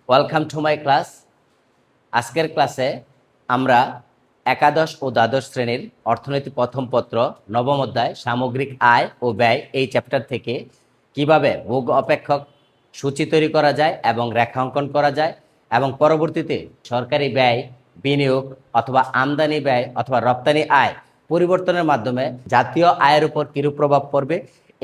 Welcome to my class. আজকের ক্লাসে আমরা একাদশ ও দ্বাদশ শ্রেণীর অর্থনীতি প্রথম পত্র নবম অধ্যায় সামগ্রিক আয় ও ব্যয় এই চ্যাপ্টার থেকে কিভাবে ভোগ অপেক্ষক সূচি তৈরি করা যায় এবং রেখাঙ্কন করা যায় এবং পরবর্তীতে সরকারি ব্যয়, বিনিয়োগ অথবা আমদানি ব্যয় অথবা রপ্তানি আয় পরিবর্তনের মাধ্যমে জাতীয় আয়ের উপর কিরূপ প্রভাব পড়বে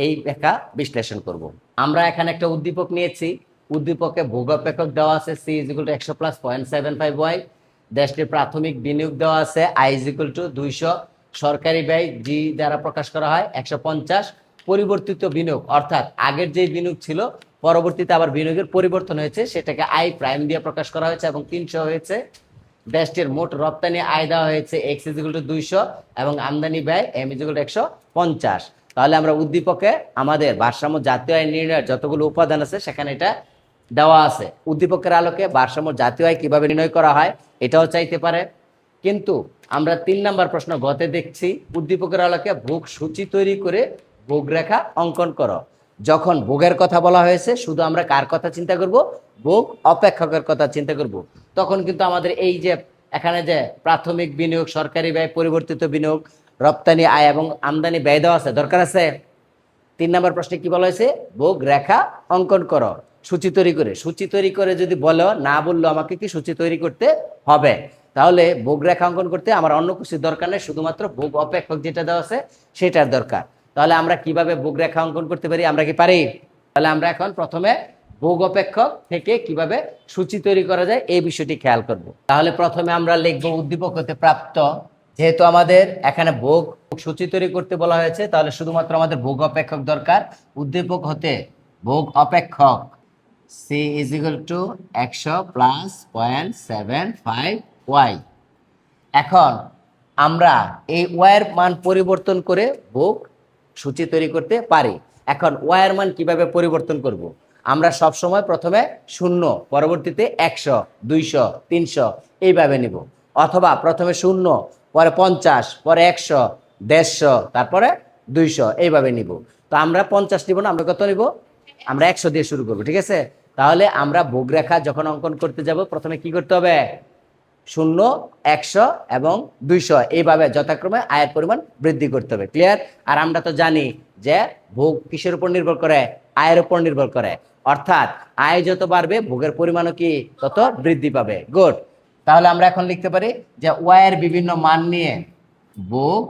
এই লেখা বিশ্লেষণ করব। আমরা এখানে একটা উদ্দীপক নিয়েছি। উদ্দীপকে ভোগ অপেক্ষক দেওয়া আছে সি ইজিকুয়াল টু 100+0.75y। দেশটির প্রাথমিক বিনিয়োগ দেওয়া আছে আই ইজিকুয়াল টু 200। সরকারি ব্যয় জি দ্বারা প্রকাশ করা হয় 150। পরিবর্তিত বিনিয়োগ অর্থাৎ আগের যে বিনিয়োগ ছিল পরবর্তীতে আবার বিনিয়োগের পরিবর্তন হয়েছে সেটাকে আই প্রাইম দিয়ে প্রকাশ করা হয়েছে এবং 300 হয়েছে। দেশটির মোট রপ্তানি আয় দেওয়া হয়েছে এক্স ইজিকুয়াল টু 200 এবং আমদানি ব্যয় এম ইজিকুয়াল টু 150। তাহলে আমরা উদ্দীপকে আমাদের ভারসাম্য জাতীয় আয় নির্ণয়ের যতগুলো উপাদান আছে সেখানে এটা দেওয়া আছে। উদ্দীপকের আলোকে ভারসাম্য জাতীয় আয় কিভাবে নির্ণয় করা হয় এটাও চাইতে পারে, কিন্তু আমরা 3 নম্বর প্রশ্ন গতে দেখছি উদ্দীপকের আলোকে ভোগ সূচি তৈরি করে ভোগ রেখা অঙ্কন করো। যখন ভোগের কথা বলা হয়েছে শুধু আমরা কার কথা চিন্তা করব? ভোগ অপেক্ষকের কথা চিন্তা করব। তখন কিন্তু আমাদের এই যে এখানে যে প্রাথমিক বিনিয়োগ, সরকারি ব্যয়, পরিবর্তিত বিনিয়োগ, রপ্তানি আয় এবং আমদানি ব্যয় দেওয়া আছে, দরকার আছে। 3 নম্বর প্রশ্নে কি বলা হয়েছে? ভোগ রেখা অঙ্কন করো সূচি তৈরি করে। সূচি তৈরি করে যদি বলো, না বললো আমাকে কি সূচি তৈরি করতে হবে, তাহলে ভোগ রেখা অঙ্কন করতে আমার অন্য কিছুর দরকার নেই, শুধুমাত্র ভোগ অপেক্ষক যেটা দেওয়া আছে সেটার দরকার। তাহলে আমরা কিভাবে ভোগ রেখা অঙ্কন করতে পারি? আমরা কি পারি? তাহলে আমরা এখন প্রথমে ভোগ অপেক্ষক থেকে কিভাবে সূচি তৈরি করা যায় এই বিষয়টি খেয়াল করব। তাহলে প্রথমে আমরা লিখব উদ্দীপক হতে প্রাপ্ত। যেহেতু আমাদের এখানে ভোগ সূচি তৈরি করতে বলা হয়েছে তাহলে শুধুমাত্র আমাদের ভোগ অপেক্ষক দরকার। উদ্দীপক হতে ভোগ অপেক্ষক সি ইজিক্যাল টু 100+0.75y। এখন আমরা এই ওয়াইয়ের মান পরিবর্তন করে ভোগ সূচি তৈরি করতে পারি। এখন ওয়াইয়ের মান কিভাবে পরিবর্তন করব? আমরা সব সময় প্রথমে 0, পরবর্তীতে 100, 200, 300 এইভাবে নিব, অথবা প্রথমে 0, পরে 50, পরে 100, 150, তারপরে 200 এইভাবে নিব। তো আমরা 50 নিব না, আমরা কত নিব? আমরা 100 দিয়ে শুরু করব, ঠিক আছে? তাহলে আমরা ভোগ রেখা যখন অঙ্কন করতে যাব প্রথমে কি করতে হবে? 0, 100 এবং 200 এইভাবে যথাক্রমে আয়ের পরিমাণ বৃদ্ধি করতে হবে। ক্লিয়ার? আর আমরা তো জানি যে ভোগ কিসের উপর নির্ভর করে? আয়ের উপর নির্ভর করে। অর্থাৎ আয় যত বাড়বে ভোগের পরিমাণও কি তত বৃদ্ধি পাবে। গুড। তাহলে আমরা এখন লিখতে পারি যে ওয়াইয়ের বিভিন্ন মান নিয়ে ভোগ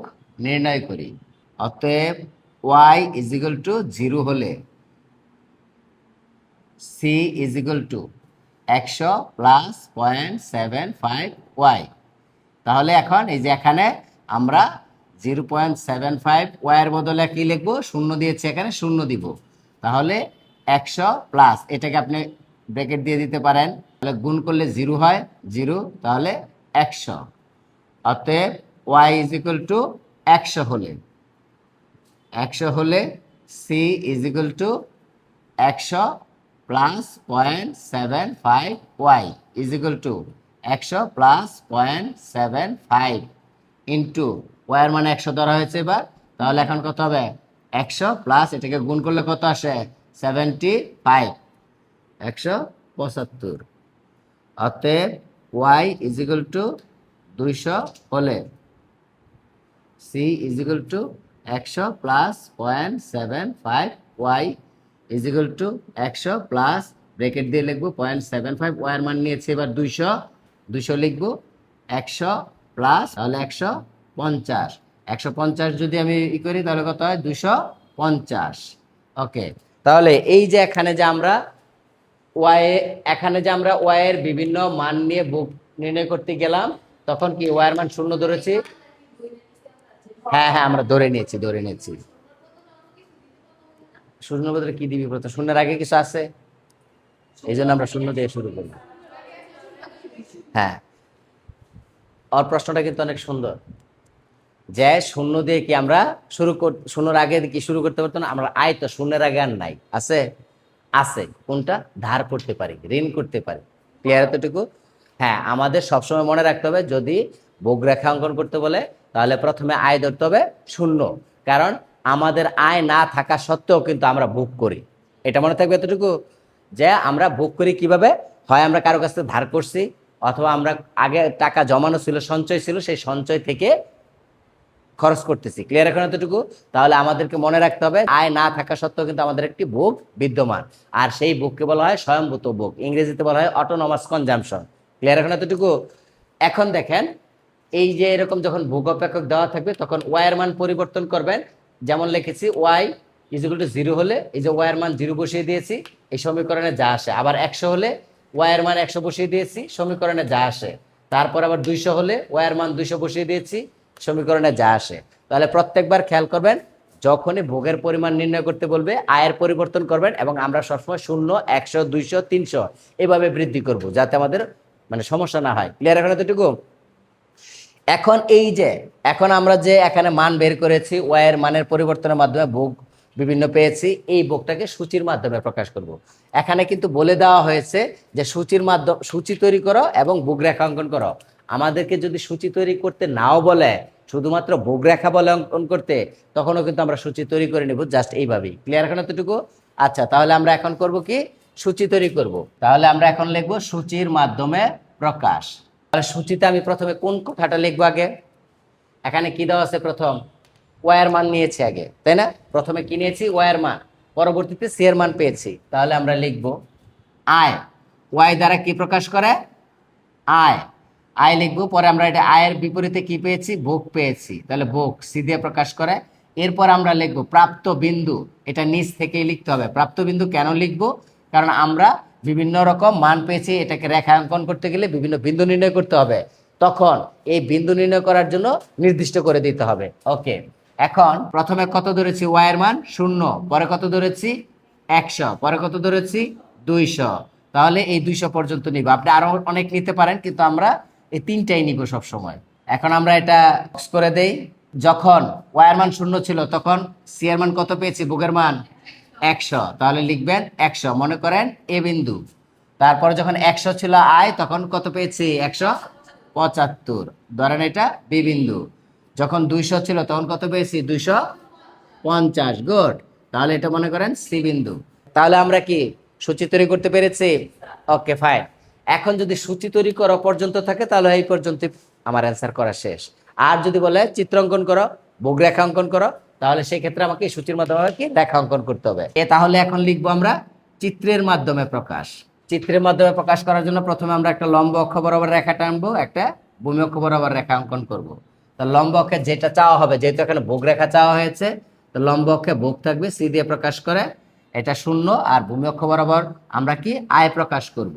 নির্ণয় করি। অতএব ওয়াই ইজিক্যাল টু 0 হলে সি ইজিক্যাল টু 100+0.75y। তাহলে এখন এই যে এখানে আমরা 0.75 ওয়াইয়ের বদলে কি লিখবো? 0 দিয়েছে, এখানে 0 দিব। তাহলে 100 প্লাস এটাকে আপনি ব্র্যাকেট দিয়ে দিতে পারেন, তাহলে গুণ করলে 0 হয়, 0, তাহলে 100। অতএব ওয়াই ইজিক্যাল টু 100 হলে C is equal to 100+0.75y is equal to 100+0.75 into Y মানে 100 ধরা হয়েছে এবার। তাহলে এখন কত হবে? 100 প্লাস এটাকে গুণ করলে কত আসে? 75, 175। অতএব ওয়াই ইজিক্যাল টু 200 হলে C is equal to 100+0.75y is equal to 100 plus bracket দিয়ে লিখবো 0.75 ওয়ার মান নিয়েছে এবার 200 লিখবো, 100 প্লাস তাহলে 150। 150 যদি আমি করি তাহলে কত হয়? 250। ওকে, তাহলে এই যে এখানে যে আমরা ওয়াইয়ের বিভিন্ন মান নিয়ে ভোগ নির্ণয় করতে গেলাম তখন কি ওয়াইয়ের মান 0 ধরেছি? হ্যাঁ, আমরা ধরে নিয়েছি। শূন্যের বদলে কি দিবি? প্রথম শূন্যের আগে কিছু আছে, এই জন্য আমরা 0 দিয়ে শুরু করি। হ্যাঁ, ওর প্রশ্নটা কিন্তু অনেক সুন্দর যে 0 দিয়ে কি আমরা শুরু 0-এর আগে কি শুরু করতে পারতো না? আমরা আয় তো 0-এর আগে আর নাই, আছে কোনটা? ধার করতে পারি, ঋণ করতে পারি। ক্লিয়ার এতটুকু? হ্যাঁ, আমাদের সবসময় মনে রাখতে হবে যদি ভোগ রেখা অঙ্কন করতে বলে তাহলে প্রথমে আয় ধরতে হবে 0, কারণ আমাদের আয় না থাকা সত্ত্বেও কিন্তু আমরা ভোগ করি। এটা মনে থাকবে এতটুকু যে আমরা ভোগ করি কিভাবে? হয় আমরা কারো কাছ থেকে ধার করছি, অথবা আমরা আগে টাকা জমানো ছিল, সঞ্চয় ছিল, সেই সঞ্চয় থেকে খরচ করতেছি। ক্লিয়ার এখন এতটুকু? তাহলে আমাদেরকে মনে রাখতে হবে আয় না থাকা সত্ত্বেও কিন্তু আমাদের একটি ভোগ বিদ্যমান, আর সেই ভোগকে বলা হয় স্বয়ংভূত ভোগ, ইংরেজিতে বলা হয় অটোনমাস কনজাম্পশন। ক্লিয়ার এখন এতটুকু? এখন দেখেন, এই যে এরকম যখন ভোগ অপেক্ষক দেওয়া থাকবে তখন ওয়াই মান পরিবর্তন করবেন। যেমন লিখেছি ওয়াই ইজিক্যাল টু 0 হলে এই যে ওয়াই মান 0 বসিয়ে দিয়েছি, এই সমীকরণে যা আসে। আবার 100 হলে ওয়াই মান 100 বসিয়ে দিয়েছি, সমীকরণে যা আসে। তারপর আবার 200 হলে ওয়াই মান 200 বসিয়ে দিয়েছি, সমীকরণে যা আসে। তাহলে প্রত্যেকবার খেয়াল করবেন, যখনই ভোগের পরিমাণ নির্ণয় করতে বলবে আয়ের পরিবর্তন করবেন, এবং আমরা সবসময় 0, 100, 200, 300 এভাবে বৃদ্ধি করব, যাতে আমাদের মানে সমস্যা না হয়। ক্লিয়ার এখন এতটুকু? এখন এই যে এখন আমরা যে এখানে মান বের করেছি, ওয়াই মানের পরিবর্তনের মাধ্যমে ভোগ বিভিন্ন পেয়েছি, এই ভোগটাকে সূচির মাধ্যমে প্রকাশ করব। এখানে কিন্তু বলে দেওয়া হয়েছে যে সূচির মাধ্যমে সূচি তৈরি করো এবং ভোগ রেখা অঙ্কন করো। আমাদেরকে যদি সূচি তৈরি করতে নাও বলে, শুধুমাত্র ভোগ রেখা বলে অঙ্কন করতে, তখনও কিন্তু আমরা সূচি তৈরি করে নেব, জাস্ট এইভাবেই। ক্লিয়ার এখন এতটুকু? আচ্ছা, তাহলে আমরা এখন করব কি, সূচি তৈরি করব। তাহলে আমরা এখন লিখব সূচির মাধ্যমে প্রকাশ। তাহলে সূচিতে আমি প্রথমে কোন কথাটা লিখবো আগে? এখানে কি দেওয়া আছে? প্রথম ওয়াই মান নিয়েছি আগে, তাই না? প্রথমে কি নিয়েছি? ওয়াই মান, পরবর্তীতে সি এর মান পেয়েছি। তাহলে আমরা লিখব আয়। ওয়াই দ্বারা কি প্রকাশ করে? আয়। আয় লিখবো। পরে আমরা এটা আয়ের বিপরীতে কি পেয়েছি? ভোগ পেয়েছি। তাহলে ভোগ সি দিয়ে প্রকাশ করে। এরপর আমরা লিখবো প্রাপ্ত বিন্দু। এটা নিচ থেকেই লিখতে হবে। প্রাপ্ত বিন্দু কেন লিখবো? কারণ আমরা বিভিন্ন রকম মান পেয়েছি, এটাকে রেখাঙ্কন করতে গেলে বিভিন্ন বিন্দু নির্ণয় করতে হবে, তখন এই বিন্দু নির্ণয় করার জন্য নির্দিষ্ট করে দিতে হবে। ওকে, এখন প্রথমে কত ধরেছি? ওয়াই এর মান 0, পরে কত ধরেছি? 100, পরে কত ধরেছি? 200। তাহলে এই 200 পর্যন্ত নিব। আপনি আরো অনেক নিতে পারেন, কিন্তু আমরা এই তিনটাই নিব সব সময়। এখন আমরা এটা বক্স করে দেই। যখন ওয়াই এর মান 0 ছিল, তখন সি এর মান কত পেয়েছি? ভোগের মান 100। তাহলে লিখবেন 100, মনে করেন এ বিন্দু। তারপরে যখন 100 ছিল আয়, তখন কত পেয়েছি? 175, ধরেন এটা বি বিন্দু। যখন 200 ছিল, তখন কত পেয়েছি? 250। গুড। তাহলে এটা মনে করেন সি বিন্দু। তাহলে আমরা কি সূচি তৈরি করতে পেরেছি? ওকে, ফাইন। এখন যদি সূচি তৈরি করা পর্যন্ত থাকে, তাহলে এই পর্যন্ত আমার অ্যান্সার করা শেষ। আর যদি বলে চিত্র অঙ্কন করো, ভোগ রেখা অঙ্কন করো, তাহলে সেই ক্ষেত্রে আমাকে সূচির মাধ্যমে কি রেখা অঙ্কন করতে হবে। তাহলে এখন লিখবো আমরা চিত্রের মাধ্যমে প্রকাশ। চিত্রের মাধ্যমে প্রকাশ করার জন্য প্রথমে আমরা একটা লম্ব অক্ষ বরাবর রেখা টানবো, একটা ভূমি অক্ষ বরাবর রেখা অঙ্কন করবো। তো লম্ব অক্ষে যেটা চাওয়া হবে, যেহেতু এখানে ভোগ রেখা চাওয়া হয়েছে, তো লম্ব অক্ষে ভোগ থাকবে, সি দিয়ে প্রকাশ করে, এটা 0। আর ভূমি অক্ষ বরাবর আমরা কি আয় প্রকাশ করব।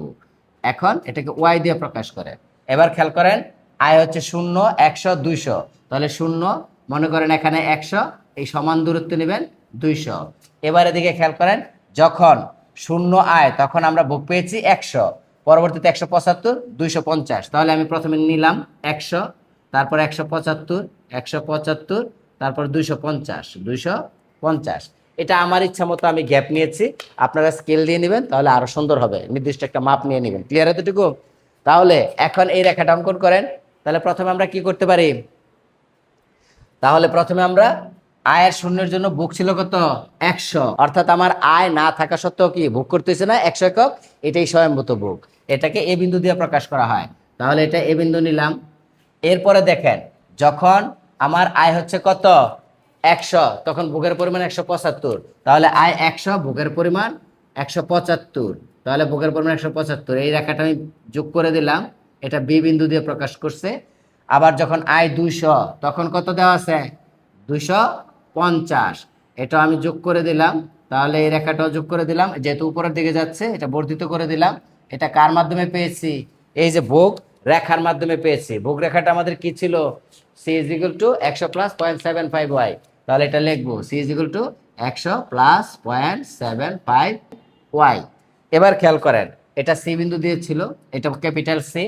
এখন এটাকে ওয়াই দিয়ে প্রকাশ করে। এবার খেয়াল করেন, আয় হচ্ছে 0, 100, 200। তাহলে 0, মনে করেন এখানে 100, এই সমান দূরত্ব নেবেন 200। এবার এদিকে খেয়াল করেন, যখন 0 আয়, তখন আমরা ভোগ পেয়েছি 100, পরবর্তীতে 175, 250। তাহলে আমি প্রথমে নিলাম 100, তারপর 175, 175, তারপর 250, 250। এটা আমার ইচ্ছা মতো আমি গ্যাপ নিয়েছি, আপনারা স্কেল দিয়ে নেবেন, তাহলে আরো সুন্দর হবে। নির্দিষ্ট একটা মাপ নিয়ে নেবেন। ক্লিয়ার এতটুকু? তাহলে এখন এই রেখাটা অঙ্কন করেন। তাহলে প্রথমে আমরা কি করতে পারি? তাহলে প্রথমে আমরা আয়ের শূন্যের জন্য ভোগ ছিল কত? 100। অর্থাৎ আমার আয় না থাকা সত্ত্বেও কি ভোগ করতেছে না 100 একক, এটাই স্বয়ংভূত ভোগ। এটাকে এ বিন্দু দিয়ে প্রকাশ করা হয়। তাহলে এটা এ বিন্দু নিলাম। এরপরে দেখেন, যখন আমার আয় হচ্ছে কত? 100, তখন ভোগের পরিমাণ 175। তাহলে আয় 100, ভোগের পরিমাণ 175। তাহলে ভোগের পরিমাণ 175, এই রেখাটা আমি যোগ করে দিলাম, এটা বি বিন্দু দিয়ে প্রকাশ করছে। আবার যখন আয় 200, তখন কত দেওয়া আছে? 250। এটা আমি যোগ করে দিলাম, তাহলে এই রেখাটাও যোগ করে দিলাম, যেহেতু উপরের দিকে যাচ্ছে এটা বর্ধিত করে দিলাম। এটা কার মাধ্যমে পেয়েছি? এই যে ভোগ রেখার মাধ্যমে পেয়েছি। ভোগ রেখাটা আমাদের কি ছিল? C is equal to 100 plus 0.75 Y. তাহলে এটা লিখবো C is equal to 100 plus 0.75 Y. এবার খেয়াল করেন, এটা সি বিন্দু দিয়েছিল, এটা ক্যাপিটাল সি।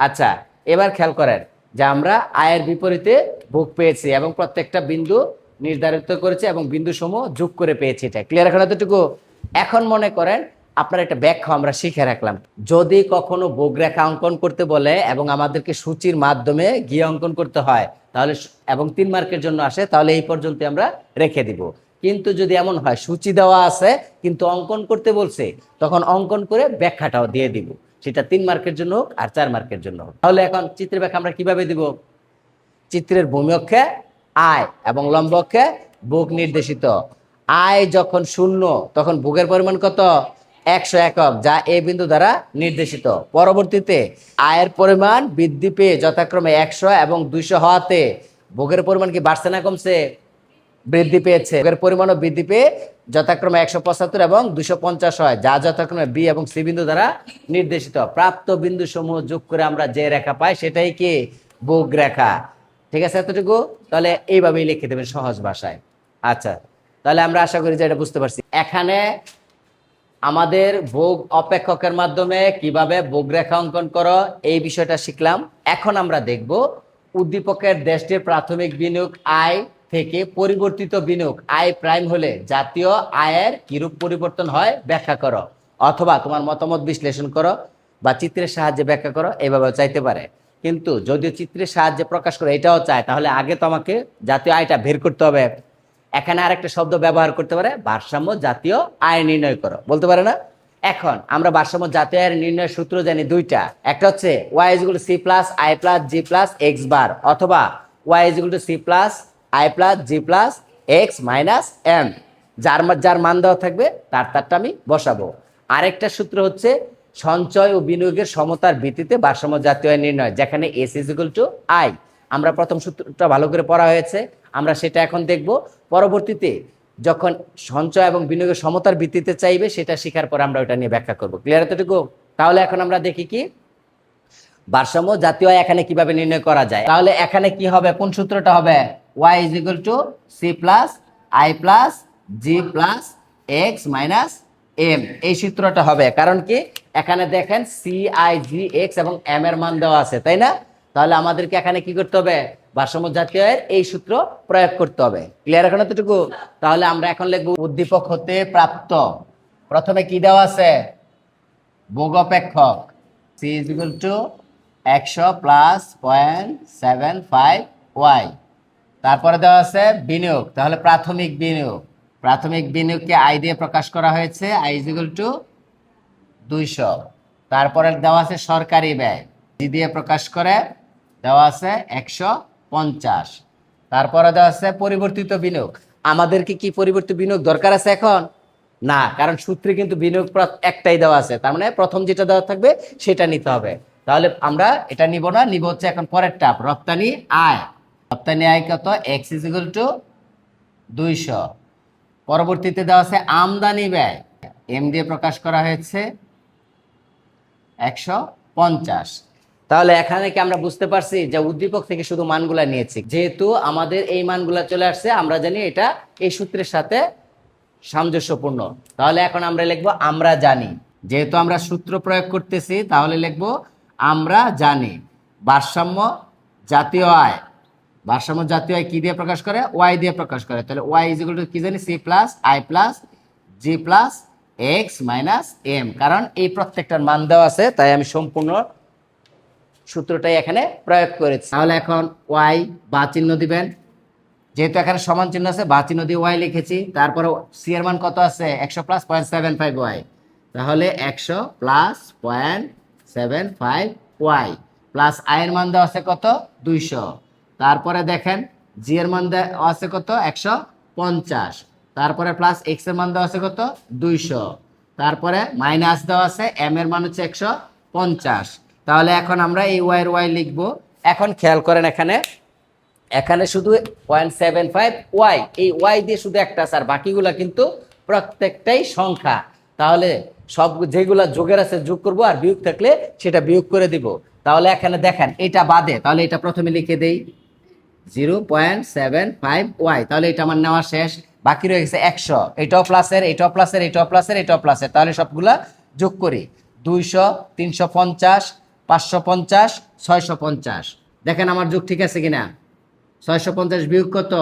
আচ্ছা, এবার খেয়াল করেন যে আমরা আয়ের বিপরীতে ভোগ পেয়েছি এবং প্রত্যেকটা বিন্দু নির্ধারিত করেছি এবং বিন্দু সমূহ যোগ করে পেয়েছি। এটা ক্লিয়ার এখন এতটুকু? এখন মনে করেন আপনার একটা ব্যাখ্যা আমরা শিখে রাখলাম। যদি কখনো ভোগ রেখা অঙ্কন করতে বলে এবং আমাদেরকে সূচির মাধ্যমে গিয়ে অঙ্কন করতে হয়, তাহলে এবং 3 মার্কের জন্য আসে, তাহলে এই পর্যন্ত আমরা রেখে দিব। কিন্তু যদি এমন হয় সূচি দেওয়া আছে কিন্তু অঙ্কন করতে বলছে, তখন অঙ্কন করে ব্যাখ্যাটাও দিয়ে দিব, সেটা 3 মার্কের জন্য হোক আর 4 মার্কের জন্য হোক। তাহলে এখন চিত্রের ব্যাখ্যা আমরা কিভাবে দিব? চিত্রের ভূমি অক্ষে আয় এবং লম্ব অক্ষে ভোগ নির্দেশিত। আয় যখন 0 তখন ভোগের পরিমাণ কত? 100 একক, যা এ বিন্দু দ্বারা নির্দেশিত। পরবর্তীতে আয়ের পরিমাণ বৃদ্ধি পেয়ে যথাক্রমে 100 এবং 200 হওয়াতে ভোগের পরিমাণ কি বাড়ছে না কমছে? বৃদ্ধি পেয়েছে। ভোগের পরিমাণও বৃদ্ধি পেয়ে যথাক্রমে 175 এবং 250 হয়, যা যথাক্রমে বি এবং সি বিন্দু দ্বারা নির্দেশিত। প্রাপ্ত বিন্দু সমূহ যোগ করে আমরা যে রেখা পাই সেটাই কি? ভোগ রেখা। ঠিক আছে এতটুকু? তাহলে এইভাবেই লিখে দেবেন সহজ ভাষায়। আচ্ছা, তাহলে আমরা আশা করি যে এটা বুঝতে পারছি। এখানে আমাদের ভোগ অপেক্ষকের মাধ্যমে কিভাবে ভোগ রেখা অঙ্কন করো এই বিষয়টা শিখলাম। এখন আমরা দেখব উদ্দীপকের দেশটির প্রাথমিক বিনিয়োগ আয় থেকে পরিবর্তিত বিনিয়োগ আয় প্রাইম হলে জাতীয় আয়ের কিরূপ পরিবর্তন হয় ব্যাখ্যা করো, অথবা তোমার মতামত বিশ্লেষণ করো বা চিত্রের সাহায্যে ব্যাখ্যা করো, এইভাবেও চাইতে পারে। কিন্তু যদিও চিত্রের সাহায্যে প্রকাশ করে এটাও চায়, তাহলে আগে তো আমাকে জাতীয় আয়টা বের করতে হবে। এখানে আরেকটা শব্দ ব্যবহার করতে পারে, ভারসাম্য জাতীয় আয় নির্ণয় করো, বলতে পারে না? এখন আমরা ভারসাম্য জাতীয় আয়ের নির্ণয়ের সূত্র জানি দুইটা। একটা হচ্ছে y = c + i + g + x বার, অথবা y = c + i + g + x - m। যার মান দেওয়া থাকবে তারটা আমি বসাবো। আরেকটা সূত্র হচ্ছে সঞ্চয় ও বিনিয়োগের সমতার ভিত্তিতে ভারসাম্য জাতীয় আয় নির্ণয়, যেখানে s = i। আমরা প্রথম সূত্রটা ভালো করে পড়া হয়েছে, আমরা সেটা এখন দেখব। পরবর্তীতে যখন সঞ্চয় এবং বিনিয়োগের সমতার ভিত্তিতে চাইবে সেটা শেখার পর আমরা ওটা নিয়ে ব্যাখ্যা করব। ক্লিয়ার এতটুকু? তাহলে এখন আমরা দেখি কি ভারসাম্য জাতীয় আয় এখানে কিভাবে নির্ণয় করা যায়। তাহলে এখানে কি হবে? কোন সূত্রটা হবে? y = c + i + g + x - m, এই সূত্রটা হবে। কারণ কি এখানে দেখেন c i g x এবং m এর মান দেওয়া আছে, তাই না? তাহলে আমাদেরকে এখানে কি করতে হবে? ভারসাম্য জাতীয় আয়ের এই সূত্র প্রয়োগ করতে হবে। ক্লিয়ার এখন এতটুকু? তাহলে আমরা এখন লিখব উদ্দীপক হতে প্রাপ্ত। প্রথমে কি দেওয়া আছে? ভোগ অপেক্ষক c = 100 + 0.75y। তারপরে দেওয়া আছে বিনিয়োগ, তাহলে প্রাথমিক বিনিয়োগ। প্রাথমিক বিনিয়োগকে আই দিয়ে প্রকাশ করা হয়েছে, i = 200। তারপরে দেওয়া আছে সরকারি ব্যয়, জি দিয়ে প্রকাশ করে দেওয়া আছে 150। তারপরে দেওয়া আছে পরিবর্তিত বিনিয়োগ। আমাদেরকে কি পরিবর্তিত বিনিয়োগ দরকার আছে এখন? না, কারণ সূত্রে কিন্তু বিনিয়োগ একটাই দেওয়া আছে, তার মানে প্রথম যেটা দেওয়া থাকবে সেটা নিতে হবে। তাহলে আমরা এটা নিব না, নিব হচ্ছে এখন পরেরটা, রপ্তানি আয়। রপ্তানি আয় কত? x = 200। পরবর্তীতে দেওয়া আছে আমদানি ব্যয়, এম দিয়ে প্রকাশ করা হয়েছে 150। তাহলে এখানে কি আমরা বুঝতে পারছি যে উদ্দীপক থেকে শুধু মানগুলা নিয়েছি, যেহেতু আমাদের এই মানগুলা চলে আসছে, আমরা জানি এটা এই সূত্রের সাথে সামঞ্জস্যপূর্ণ। তাহলে এখন আমরা লিখবো আমরা জানি। যেহেতু আমরা সূত্র প্রয়োগ করতেছি তাহলে লিখবো আমরা জানি। ভারসাম্য জাতীয় আয়, ভারসাম্য জাতীয় আয় কি দিয়ে প্রকাশ করে? y দিয়ে প্রকাশ করে। তাহলে y = কি জানি? c + i + g + x - m। কারণ এই প্রত্যেকটার মান দেওয়া আছে, তাই আমি সম্পূর্ণ সূত্রটাই এখানে প্রয়োগ করেছি। তাহলে এখন y বা চিহ্ন দিবেন, যেহেতু এখানে সমান চিহ্ন আছে বা চিহ্ন দিয়ে y লিখেছি। তারপরে c এর মান কত আছে? 100 + 0.75y। তাহলে 100 + 0.75y প্লাস i এর মান দেওয়া আছে কত? 200। তারপরে দেখেন g এর মান দেওয়া আছে কত? 150। তারপরে প্লাস x এর মান দেওয়া আছে কত? 200। তারপরে মাইনাস দেওয়া আছে m এর মান হচ্ছে 150। তাহলে এখন আমরা এই y এর y লিখব। এখন খেয়াল করেন এখানে শুধু 0.75y, এই y দিয়ে শুধু একটা আছে, আর বাকিগুলা কিন্তু প্রত্যেকটাই সংখ্যা। তাহলে সব যেগুলা যোগের আছে যোগ করব, আর বিয়োগ থাকলে সেটা বিয়োগ করে দিব। তাহলে এখানে দেখেন এটা বাদে, তাহলে এটা প্রথমে লিখে দেই 0.75y। তাহলে এটা আমার নেওয়া শেষ, বাকি রয়ে গেছে 100। এটাও প্লাসের, এটাও প্লাসের, এটাও প্লাসের, এটাও প্লাসের। তাহলে সবগুলা যোগ করি 200, 350, 550, 650। দেখেন আমার যোগ ঠিক আছে কিনা? 650 বিয়োগ কত?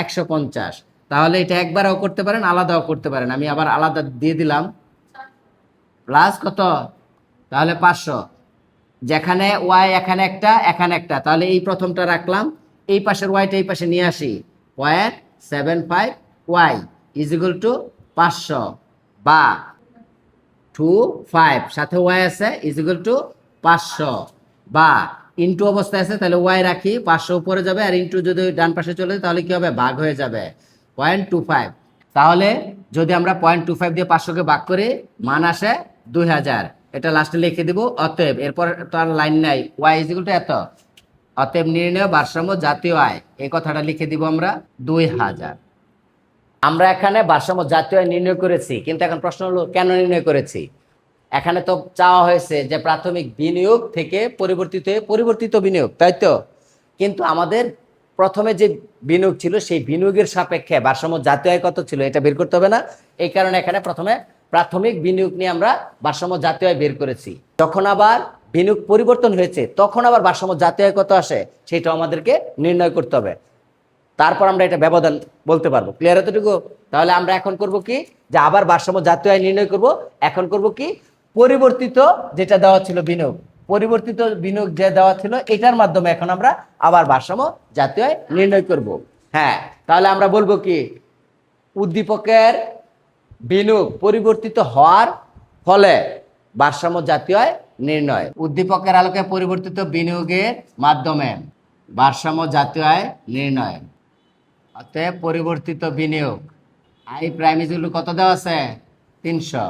150। তাহলে এটা একবারও করতে পারেন, আলাদাও করতে পারেন। আমি আবার আলাদা দিয়ে দিলাম, প্লাস কত? তাহলে 500। যেখানে y এখানে একটা, তাহলে এই প্রথমটা রাখলাম, এই পাশের ওয়াইটা এই পাশে নিয়ে আসি 0.75y। ইজ ইকুয়াল টু 500 বা 25 সাথে ওয়াই আছে ইজ ইকুয়াল টু 500 বা ইনটু অবস্থায় আছে তাহলে ওয়াই রাখি 500 উপরে যাবে আর ইনটু যদি ডান পাশে চলে যায় তাহলে কি হবে ভাগ হয়ে যাবে 0.25 তাহলে যদি আমরা 0.25 দিয়ে 500 কে ভাগ করি মান আসে 2000 এটা লাস্টে লিখে দিব অতএব এরপর তার লাইন নাই ওয়াই ইজ ইকুয়াল টু এত অতএব নির্ণয় ভারসাম্য জাতীয় আয় এই কথাটা লিখে দিব আমরা 2000 আমরা এখানে ভারসাম্য জাতীয় আয় নির্ণয় করেছি কিন্তু এখন প্রশ্ন হলো কেন নির্ণয় করেছি এখানে তো চাওয়া হয়েছে যে প্রাথমিক বিনিয়োগ থেকে পরিবর্তিত বিনিয়োগ তাই তো কিন্তু আমাদের প্রথমে যে বিনিয়োগ ছিল সেই বিনিয়োগের সাপেক্ষে ভারসাম্য জাতীয় আয় কত ছিল এটা বের করতে হবে না এই কারণে এখানে প্রথমে প্রাথমিক বিনিয়োগ নিয়ে আমরা ভারসাম্য জাতীয় আয় বের করেছি যখন আবার বিনিয়োগ পরিবর্তন হয়েছে তখন আবার ভারসাম্য জাতীয় আয় কত আসে সেটাও আমাদেরকে নির্ণয় করতে হবে তারপর আমরা এটা ব্যবধান বলতে পারবো ক্লিয়ার এতটুকু তাহলে আমরা এখন করব কি যে আবার ভারসাম্য জাতীয় আয় নির্ণয় করব এখন করব কি পরিবর্তিত যেটা দেওয়া ছিল পরিবর্তিত বিনিয়োগ যে দেওয়া ছিল এটার মাধ্যমে এখন আমরা আবার ভারসাম্য জাতীয় আয় নির্ণয় করব হ্যাঁ তাহলে আমরা বলবো কি উদ্দীপকের বিনিয়োগ পরিবর্তিত হওয়ার ফলে ভারসাম্য জাতীয় আয় নির্ণয় উদ্দীপকের আলোকে পরিবর্তিত বিনিয়োগের মাধ্যমে ভারসাম্য জাতীয় আয় নির্ণয় অতএব পরিবর্তিত বিনিয়োগ I prime is equal two কত দেওয়া আছে 300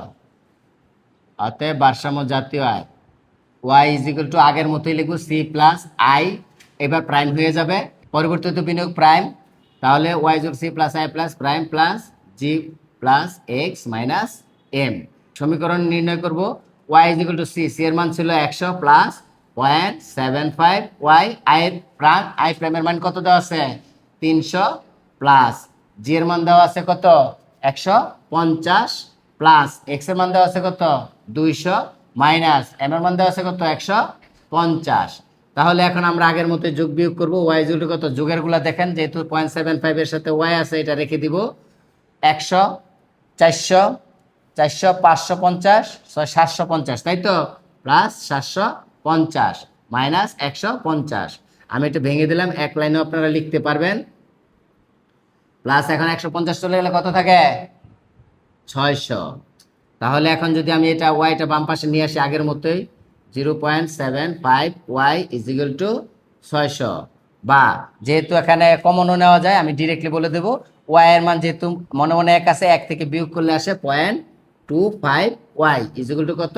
অতএব ভারসাম্য জাতীয় আয় ওয়াই ইজ ইকুয়াল টু আগের মতোই লিখব সি প্লাস আই এবার প্রাইম হয়ে যাবে পরিবর্তিত বিনিয়োগ প্রাইম তাহলে ওয়াই যোগ C plus I plus prime plus G plus X minus M সমীকরণ নির্ণয় করব Y is equal to C C এর মান ছিল 100 প্লাস 0.75 ওয়াই আই প্রাইমের মান কত দেওয়া আছে 300 প্লাস জি এর মান দেওয়া আছে কত 150 প্লাস এক্স এর মান দেওয়া আছে কত 200 মাইনাস এম এর মান দেওয়া আছে কত 150 তাহলে এখন আমরা আগের মতো যোগ বিয়োগ করব ওয়াই ইজ ইকুয়াল টু কত যোগের গুলা দেখেন যেহেতু 0.75 এর সাথে ওয়াই আছে এটা রেখে দিব 100 400 400 550 750 তাই তো প্লাস 750 মাইনাস 150 আমি এটা ভেঙে দিলাম এক লাইনেও আপনারা লিখতে পারবেন প্লাস এখন 150 চলে গেলে কত থাকে 600 তাহলে এখন যদি আমি এটা ওয়াইটা বাম পাশে নিয়ে আসি আগের মতোই 0.75 ওয়াই ইজ ইকুয়াল টু 600 বা যেহেতু এখানে কমনও নেওয়া যায় আমি ডিরেক্টলি বলে দেবো ওয়াই এর মান যেহেতু মনে মনে এক আছে এক থেকে বিয়োগ করলে আসে 0.25 ওয়াই ইজ ইকুয়াল টু কত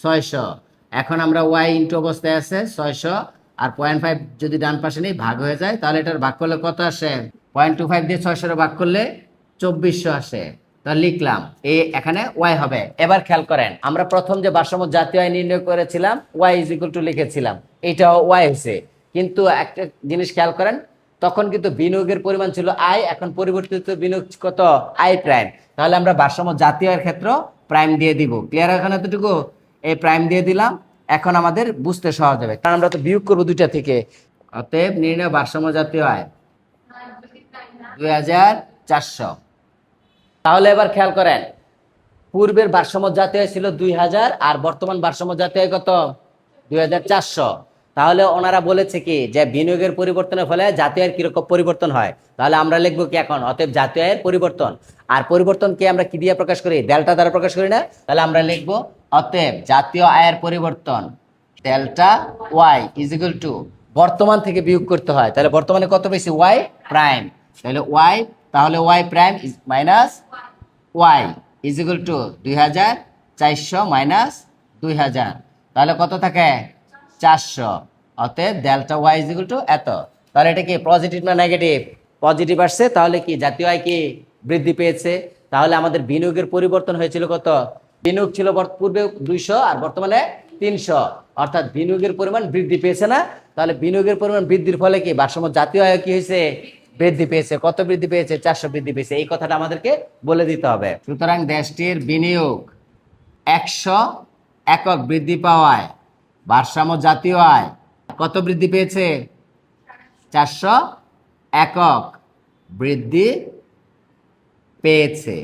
600 এখন আমরা ওয়াই ইন্টু অবস্থায় আছে 600 আর 0.5 যদি ডান পাশে নেই ভাগ হয়ে যায় তাহলে এটার ভাগ করলে কত আসে 0.25 দিয়ে 600 ভাগ করলে 2400 আসে তাহলে লিখলাম এখানে ওয়াই হবে এবার খেয়াল করেন আমরা প্রথম যে ভারসাম্য জাতীয় আয় নির্ণয় করেছিলাম ওয়াই ইজ ইকুয়াল টু লিখেছিলাম এটাও ওয়াই হয়েছে কিন্তু একটা জিনিস খেয়াল করেন তখন কিন্তু বিনিয়োগের পরিমাণ ছিল আই এখন পরিবর্তিত বিনিয়োগ কত আই প্রাইম তাহলে আমরা ভারসাম্য জাতীয় আয়ের ক্ষেত্রে প্রাইম দিয়ে দিব ক্লিয়ার এখন এতটুকু এই প্রাইম দিয়ে দিলাম এখন আমাদের বুঝতে সহজ হবে কারণ আমরা তো বিয়োগ করবো দুইটা থেকে অতএব নির্ণয় ভারসাম্য জাতীয় আয় 2400 তাহলে এবার খেয়াল করেন পূর্বের ভারসাম্য জাতীয় আয় ছিল 2000 আর বর্তমান ভারসাম্য জাতীয় আয় কত 2400 তাহলে ওনারা বলেছে কি যে বিনিয়োগের পরিবর্তনের ফলে জাতীয় আয়ের কিরকম পরিবর্তন হয় তাহলে আমরা লিখবো কি এখন অতএব জাতীয় আয়ের পরিবর্তন আর পরিবর্তনকে আমরা কি দিয়ে প্রকাশ করি ডেল্টা দ্বারা প্রকাশ করি না তাহলে আমরা লিখবো অতএব জাতীয় আয়ের পরিবর্তন delta Y is equal to বর্তমান থেকে বিয়োগ করতে হয় তাহলে বর্তমানে কত পেয়েছি ওয়াই প্রাইম তাহলে Y prime is minus Y is equal to 2400 minus 2000 তাহলে কত থাকে 400 অতএব delta Y is equal to এত তাহলে এটা কি পজিটিভ না নেগেটিভ পজিটিভ আসছে তাহলে কি জাতীয় আয় কি বৃদ্ধি পেয়েছে তাহলে আমাদের বিনিয়োগের পরিবর্তন হয়েছিল কত বিনিয়োগ ছিল পূর্বে 200 আর বর্তমানে 300 অর্থাৎ বিনিয়োগের পরিমাণ বৃদ্ধি পেয়েছে না তাহলে বিনিয়োগের পরিমাণ বৃদ্ধির ফলে কি ভারসাম্য জাতীয় আয় কি হয়েছে বৃদ্ধি পেয়েছে কত বৃদ্ধি পেয়েছে 400 বৃদ্ধি পেয়েছে এই কথাটা আমাদেরকে বলে দিতে হবে সুতরাং দেশটির বিনিয়োগ 100 একক বৃদ্ধি পাওয়ায় ভারসাম্য জাতীয় আয় কত বৃদ্ধি পেয়েছে 400 একক বৃদ্ধি পেয়েছে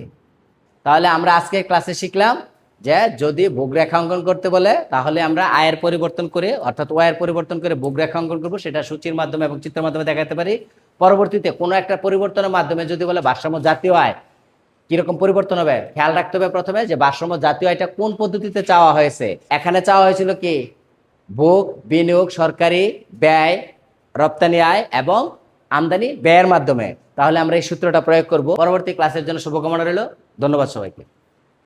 তাহলে আমরা আজকে ক্লাসে শিখলাম যে যদি ভোগরেখা অঙ্কন করতে বলে তাহলে আমরা আয়ের পরিবর্তন করে অর্থাৎ ওয়াইয়ের পরিবর্তন করে ভোগরেখা অঙ্কন করবো সেটা সূচির মাধ্যমে এবং চিত্রের মাধ্যমে দেখাতে পারি পরবর্তীতে কোনো একটা পরিবর্তনের মাধ্যমে যদি বলে ভারসাম্য জাতীয় আয় কিরকম পরিবর্তন হবে খেয়াল রাখতে হবে প্রথমে যে ভারসাম্য জাতীয় আয়টা কোন পদ্ধতিতে চাওয়া হয়েছে। এখানে চাওয়া হয়েছিল কি ভোগ, বিনিয়োগ, সরকারি ব্যয়, রপ্তানি আয় এবং আমদানি ব্যয়ের মাধ্যমে। তাহলে আমরা এই সূত্রটা প্রয়োগ করব। পরবর্তী ক্লাসের জন্য শুভকামনা রইল। ধন্যবাদ সবাইকে।